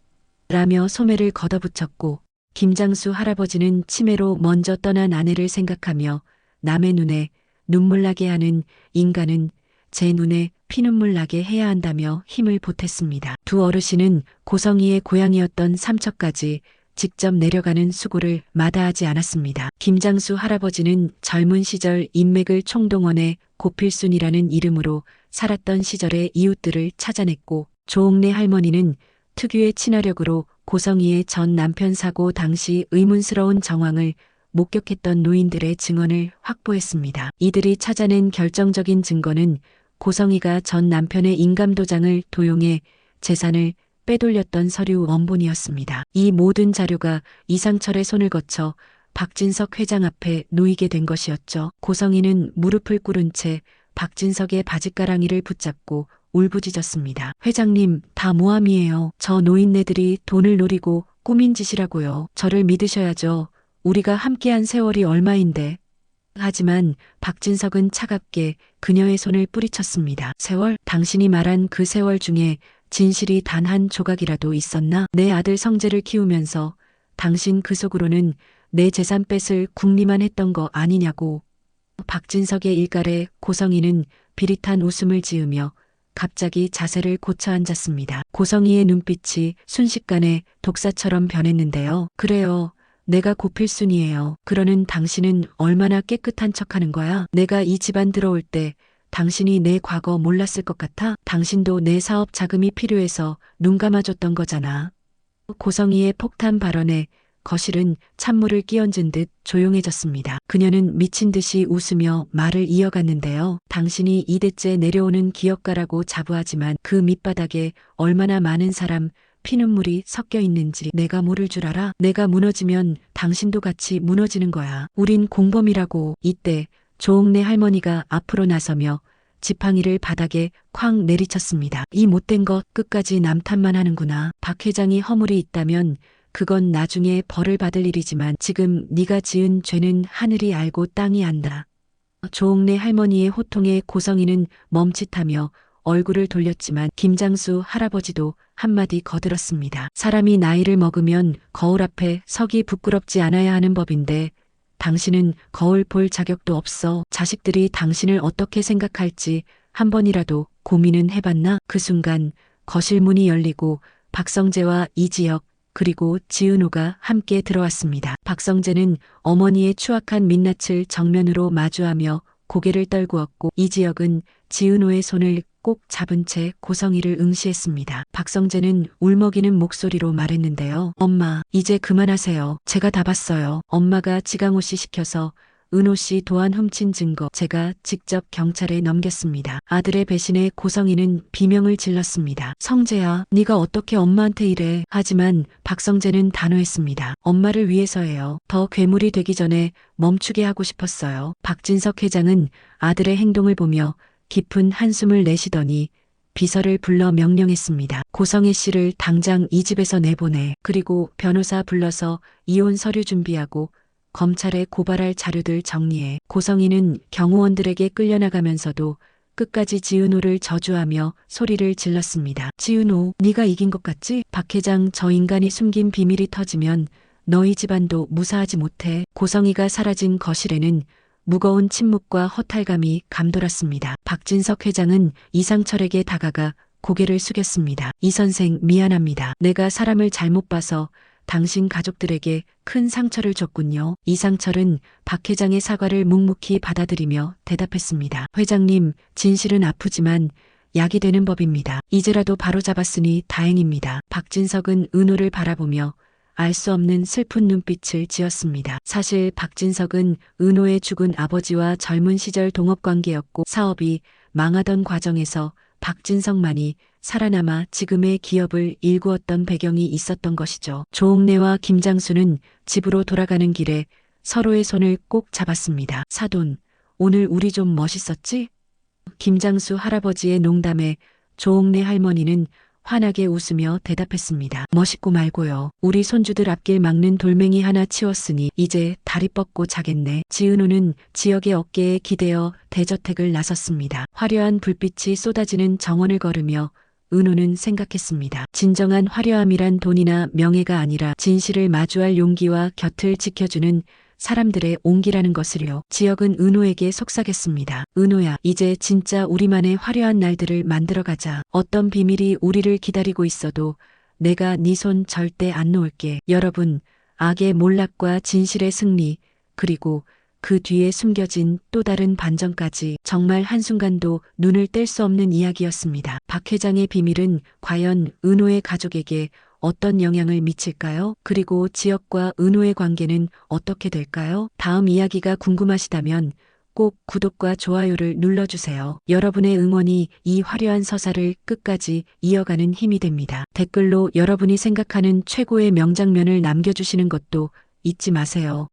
라며 소매를 걷어붙였고 김장수 할아버지는 치매로 먼저 떠난 아내를 생각하며 남의 눈에 눈물 나게 하는 인간은 제 눈에 피눈물 나게 해야 한다며 힘을 보탰습니다. 두 어르신은 고성이의 고향이었던 삼척까지 직접 내려가는 수고를 마다하지 않았습니다. 김장수 할아버지는 젊은 시절 인맥을 총동원해 고필순이라는 이름으로 살았던 시절의 이웃들을 찾아냈고 조옥래 할머니는 특유의 친화력으로 고성이의 전 남편 사고 당시 의문스러운 정황을 목격했던 노인들의 증언을 확보했습니다. 이들이 찾아낸 결정적인 증거는 고성이가 전 남편의 인감도장을 도용해 재산을 빼돌렸던 서류 원본이었습니다. 이 모든 자료가 이상철의 손을 거쳐 박진석 회장 앞에 놓이게 된 것이었죠. 고성이는 무릎을 꿇은 채 박진석의 바짓가랑이를 붙잡고 울부짖었습니다. 회장님, 다 모함이에요. 저 노인네들이 돈을 노리고 꾸민 짓이라고요. 저를 믿으셔야죠. 우리가 함께한 세월이 얼마인데. 하지만 박진석은 차갑게 그녀의 손을 뿌리쳤습니다. 세월? 당신이 말한 그 세월 중에 진실이 단 한 조각이라도 있었나? 내 아들 성재를 키우면서 당신 그 속으로는 내 재산 뺏을 궁리만 했던 거 아니냐고. 박진석의 일갈에 고성이는 비릿한 웃음을 지으며 갑자기 자세를 고쳐 앉았습니다. 고성이의 눈빛이 순식간에 독사처럼 변했는데요. 그래요. 내가 고필순이에요. 그러는 당신은 얼마나 깨끗한 척하는 거야? 내가 이 집안 들어올 때 당신이 내 과거 몰랐을 것 같아? 당신도 내 사업 자금이 필요해서 눈 감아줬던 거잖아. 고성희의 폭탄 발언에 거실은 찬물을 끼얹은 듯 조용해졌습니다. 그녀는 미친 듯이 웃으며 말을 이어갔는데요. 당신이 2대째 내려오는 기업가라고 자부하지만 그 밑바닥에 얼마나 많은 사람, 피눈물이 섞여 있는지 내가 모를 줄 알아? 내가 무너지면 당신도 같이 무너지는 거야. 우린 공범이라고. 이때 조옥래 할머니가 앞으로 나서며 지팡이를 바닥에 쾅 내리쳤습니다. 이 못된 것 끝까지 남 탓만 하는구나. 박 회장이 허물이 있다면 그건 나중에 벌을 받을 일이지만 지금 네가 지은 죄는 하늘이 알고 땅이 안다. 조옥래 할머니의 호통에 고성희는 멈칫하며 얼굴을 돌렸지만 김장수 할아버지도 한마디 거들었습니다. 사람이 나이를 먹으면 거울 앞에 서기 부끄럽지 않아야 하는 법인데 당신은 거울 볼 자격도 없어. 자식들이 당신을 어떻게 생각할지 한 번이라도 고민은 해봤나? 그 순간 거실 문이 열리고 박성재와 이지혁 그리고 지은호가 함께 들어왔습니다. 박성재는 어머니의 추악한 민낯을 정면으로 마주하며 고개를 떨구었고 이지혁은 지은호의 손을 꼭 잡은 채 고성희를 응시했습니다. 박성재는 울먹이는 목소리로 말했는데요. 엄마, 이제 그만하세요. 제가 다 봤어요. 엄마가 지강호 씨 시켜서 은호 씨 도안 훔친 증거 제가 직접 경찰에 넘겼습니다. 아들의 배신에 고성희는 비명을 질렀습니다. 성재야, 네가 어떻게 엄마한테 이래? 하지만 박성재는 단호했습니다. 엄마를 위해서예요. 더 괴물이 되기 전에 멈추게 하고 싶었어요. 박진석 회장은 아들의 행동을 보며 깊은 한숨을 내쉬더니 비서를 불러 명령했습니다. 고성희 씨를 당장 이 집에서 내보내. 그리고 변호사 불러서 이혼 서류 준비하고 검찰에 고발할 자료들 정리해. 고성희는 경호원들에게 끌려나가면서도 끝까지 지은호를 저주하며 소리를 질렀습니다. 지은호, 네가 이긴 것 같지? 박 회장, 저 인간이 숨긴 비밀이 터지면 너희 집안도 무사하지 못해. 고성희가 사라진 거실에는 무거운 침묵과 허탈감이 감돌았습니다. 박진석 회장은 이상철에게 다가가 고개를 숙였습니다. 이 선생, 미안합니다. 내가 사람을 잘못 봐서 당신 가족들에게 큰 상처를 줬군요. 이상철은 박 회장의 사과를 묵묵히 받아들이며 대답했습니다. 회장님, 진실은 아프지만 약이 되는 법입니다. 이제라도 바로잡았으니 다행입니다. 박진석은 은호를 바라보며 알 수 없는 슬픈 눈빛을 지었습니다. 사실 박진석은 은호의 죽은 아버지와 젊은 시절 동업관계였고 사업이 망하던 과정에서 박진석만이 살아남아 지금의 기업을 일구었던 배경이 있었던 것이죠. 조옥래와 김장수는 집으로 돌아가는 길에 서로의 손을 꼭 잡았습니다. 사돈, 오늘 우리 좀 멋있었지? 김장수 할아버지의 농담에 조옥래 할머니는 환하게 웃으며 대답했습니다. 멋있고 말고요. 우리 손주들 앞길 막는 돌멩이 하나 치웠으니 이제 다리 뻗고 자겠네. 지은호는 지역의 어깨에 기대어 대저택을 나섰습니다. 화려한 불빛이 쏟아지는 정원을 걸으며 은호는 생각했습니다. 진정한 화려함이란 돈이나 명예가 아니라 진실을 마주할 용기와 곁을 지켜주는 사람들의 온기라는 것을요. 지역은 은호에게 속삭였습니다. 은호야, 이제 진짜 우리만의 화려한 날들을 만들어가자. 어떤 비밀이 우리를 기다리고 있어도 내가 네 손 절대 안 놓을게. 여러분, 악의 몰락과 진실의 승리, 그리고 그 뒤에 숨겨진 또 다른 반전까지 정말 한순간도 눈을 뗄 수 없는 이야기였습니다. 박 회장의 비밀은 과연 은호의 가족에게 어떤 영향을 미칠까요? 그리고 지역과 은호의 관계는 어떻게 될까요? 다음 이야기가 궁금하시다면 꼭 구독과 좋아요를 눌러주세요. 여러분의 응원이 이 화려한 서사를 끝까지 이어가는 힘이 됩니다. 댓글로 여러분이 생각하는 최고의 명장면을 남겨주시는 것도 잊지 마세요.